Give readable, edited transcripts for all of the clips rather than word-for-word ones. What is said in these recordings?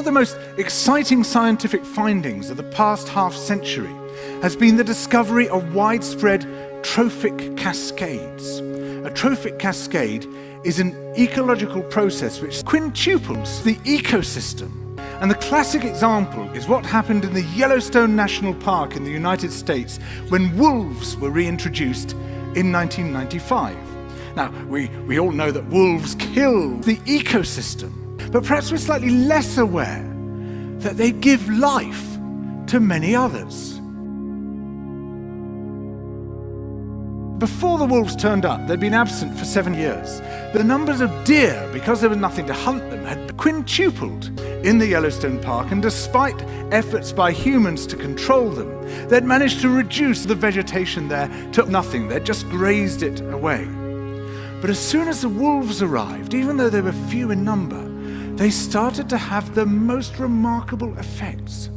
the most exciting scientific findings of the past half-century has been the discovery of widespread trophic cascades. A trophic cascade is an ecological process which quintuples the ecosystem. And the classic example is what happened in the Yellowstone National Park in the United States when wolves were reintroduced in 1995. Now, we all know that wolves kill the ecosystem, but perhaps we're slightly less aware that they give life to many others. Before the wolves turned up, they'd been absent for 7 years. The numbers of deer, because there was nothing to hunt them, had quintupled in the Yellowstone Park, and despite efforts by humans to control them, they'd managed to reduce the vegetation there to nothing. They'd just grazed it away. But as soon as the wolves arrived, even though they were few in number, they started to have the most remarkable effects.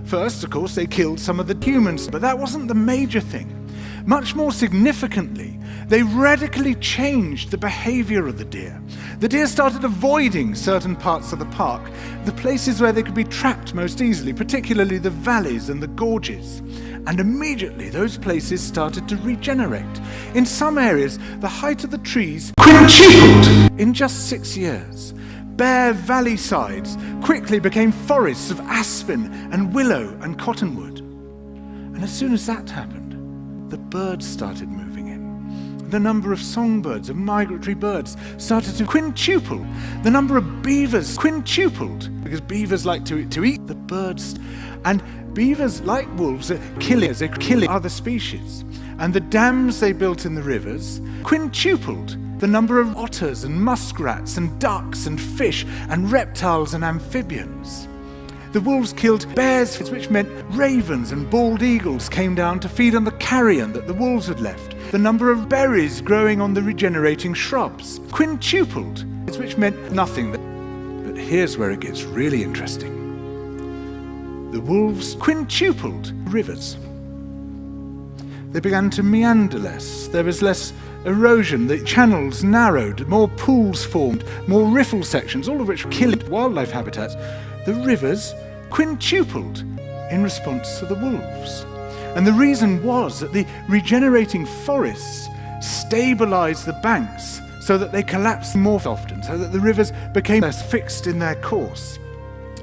First, of course, they killed some of the humans, but that wasn't the major thing. Much more significantly, they radically changed the behavior of the deer. The deer started avoiding certain parts of the park, the places where they could be trapped most easily, particularly the valleys and the gorges. And immediately those places started to regenerate. In some areas, the height of the trees quintupled in just 6 years. Bare valley sides quickly became forests of aspen and willow and cottonwood. And as soon as that happened, the birds started moving in. The number of songbirds, of migratory birds, started to quintuple. The number of beavers quintupled, because beavers like to eat the birds. And beavers, like wolves, are killing other species. And the dams they built in the rivers quintupled the number of otters and muskrats and ducks and fish and reptiles and amphibians. The wolves killed bears, which meant ravens and bald eagles came down to feed on the carrion that the wolves had left. The number of berries growing on the regenerating shrubs quintupled, which meant nothing. But here's where it gets really interesting. The wolves quintupled rivers. They began to meander less. There was less erosion. The channels narrowed, more pools formed, more riffle sections, all of which killed wildlife habitats. The rivers quintupled in response to the wolves. And the reason was that the regenerating forests stabilized the banks so that they collapsed more often, so that the rivers became less fixed in their course.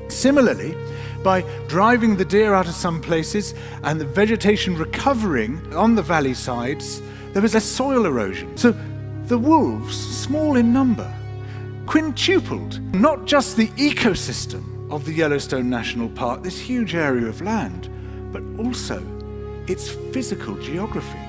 Similarly, by driving the deer out of some places and the vegetation recovering on the valley sides, there was less soil erosion. So the wolves, small in number, quintupled not just the ecosystem of the Yellowstone National Park, this huge area of land, but also its physical geography.